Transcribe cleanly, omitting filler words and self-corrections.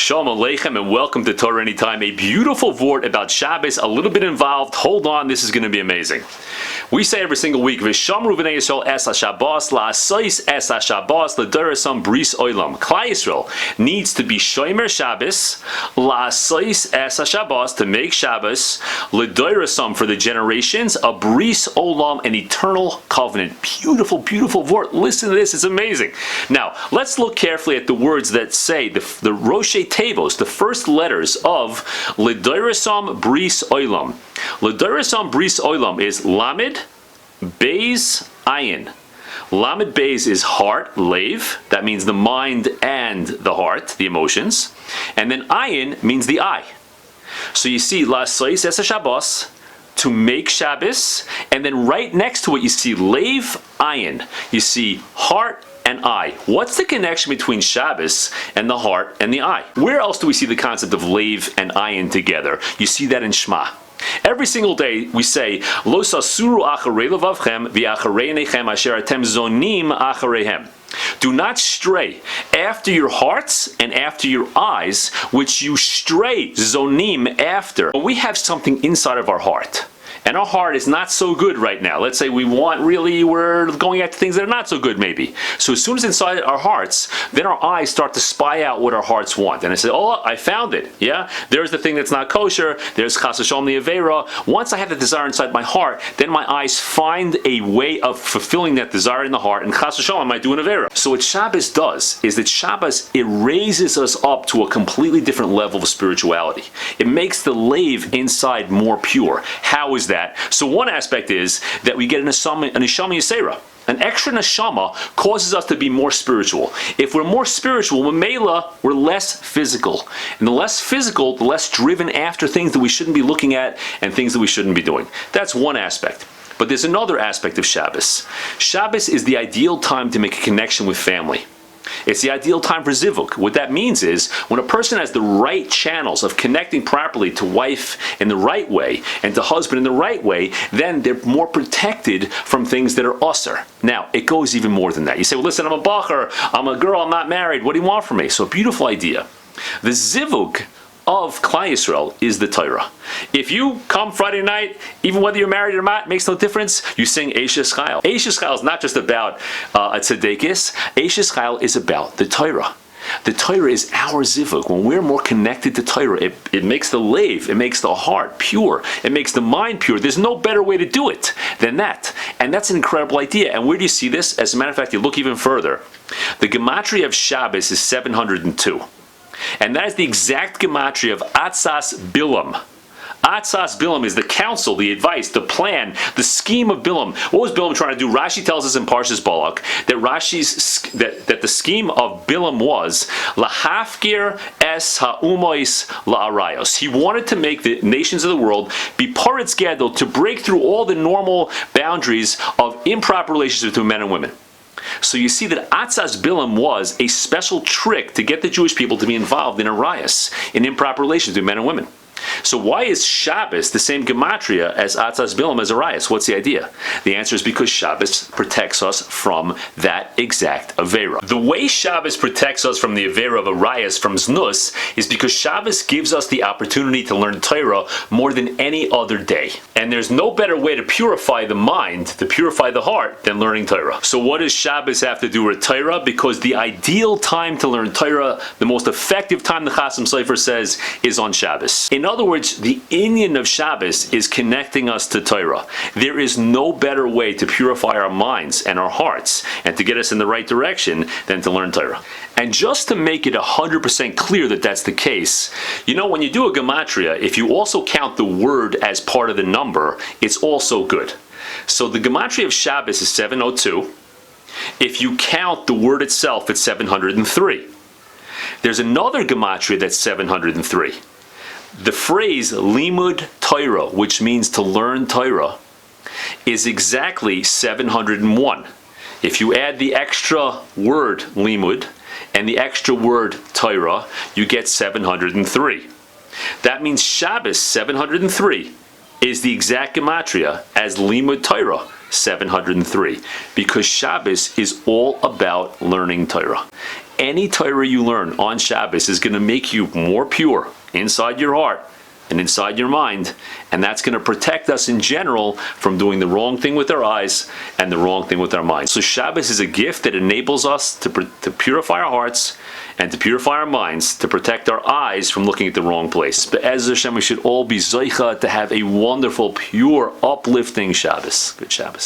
Shalom Aleichem and welcome to Torah Anytime. A beautiful vort about Shabbos, a little bit involved. Hold on, this is going to be amazing. We say every single week, V'shamru v'nei Yisrael es ha-Shabbos, la'asais es ha-Shabbos, l'dorasam bris olam. Klal Yisrael needs to be shomer Shabbos, la'asais es ha-Shabbos, to make Shabbos, l'dorasam for the generations, a bris olam, an eternal covenant. Beautiful, beautiful vort. Listen to this, it's amazing. Now, let's look carefully at the words that say the Roshei Tevos, the first letters of L'Doirasam Bris Olam. L'Doirasam Bris Olam is Lamed, Beis, Ayin. Lamed Beis is heart, lave. That means the mind and the heart, the emotions. And then Ayin means the eye. So you see, La'asais es Shabbos, to make Shabbos, and then right next to it you see lave, Ayin. You see heart and eye. What's the connection between Shabbos and the heart and the eye? Where else do we see the concept of lave and ayin together? You see that in Shema. Every single day we say, Lo sasuru acharei levavchem v'acharei einechem asher atem zonim achareihem. Do not stray after your hearts and after your eyes, which you stray, zonim, after. We have something inside of our heart. And our heart is not so good right now. Let's say we're going after things that are not so good maybe. So as soon as inside our hearts, then our eyes start to spy out what our hearts want. And I say, oh, I found it. Yeah, there's the thing that's not kosher. There's chas v'shalom the avera. Once I have the desire inside my heart, then my eyes find a way of fulfilling that desire in the heart. And chas v'shalom I might do an avera. So what Shabbos does is that Shabbos, it raises us up to a completely different level of spirituality. It makes the lave inside more pure. How is that? So one aspect is that we get an neshama yisera. An extra neshama causes us to be more spiritual. If we're more spiritual, Mamela, we're less physical. And the less physical, the less driven after things that we shouldn't be looking at and things that we shouldn't be doing. That's one aspect. But there's another aspect of Shabbos. Shabbos is the ideal time to make a connection with family. It's the ideal time for Zivuk. What that means is when a person has the right channels of connecting properly to wife in the right way and to husband in the right way, then they're more protected from things that are usser. Now, it goes even more than that. You say, well, listen, I'm a bacher, I'm a girl, I'm not married. What do you want from me? So a beautiful idea. The Zivuk of Klal Yisrael is the Torah. If you come Friday night, even whether you're married or not, makes no difference, you sing Eishes Chayil. Eishes Chayil is not just about a tzedekis. Eishes Chayil is about the Torah. The Torah is our zivuk. When we're more connected to Torah, it makes the lave, it makes the heart pure, it makes the mind pure. There's no better way to do it than that. And that's an incredible idea. And where do you see this? As a matter of fact, you look even further. The gematria of Shabbos is 702. And that is the exact gematria of Atzas Bilam. Atzas Bilam is the counsel, the advice, the plan, the scheme of Bilam. What was Bilam trying to do? Rashi tells us in Parshas Balak that the scheme of Bilam was lahafkir es ha'umois la'arayos. He wanted to make the nations of the world be paretz gadol, to break through all the normal boundaries of improper relationships between men and women. So you see that Atzas Bilam was a special trick to get the Jewish people to be involved in arayos, in improper relations between men and women. So why is Shabbos the same gematria as Atzas Bilam as arayos? What's the idea? The answer is because Shabbos protects us from that exact avera. The way Shabbos protects us from the avera of arayos, from znus, is because Shabbos gives us the opportunity to learn Torah more than any other day. And there's no better way to purify the mind, to purify the heart, than learning Torah. So what does Shabbos have to do with Torah? Because the ideal time to learn Torah, the most effective time, the Chasam Sofer says, is on Shabbos. In other words, the inyan of Shabbos is connecting us to Torah. There is no better way to purify our minds and our hearts and to get us in the right direction than to learn Torah. And just to make it 100% clear that that's the case, you know, when you do a gematria, if you also count the word as part of the number, it's also good. So the gematria of Shabbos is 702. If you count the word itself, it's 703. There's another gematria that's 703. The phrase limud Torah, which means to learn Torah, is exactly 701. If you add the extra word limud and the extra word Torah, you get 703. That means Shabbos 703 is the exact gematria as limud Torah 703, because Shabbos is all about learning Torah. any Torah you learn on Shabbos is going to make you more pure inside your heart and inside your mind, and that's going to protect us in general from doing the wrong thing with our eyes and the wrong thing with our minds. So Shabbos is a gift that enables us to purify our hearts and to purify our minds, to protect our eyes from looking at the wrong place. But as Hashem, we should all be zoicha to have a wonderful, pure, uplifting Shabbos. Good Shabbos.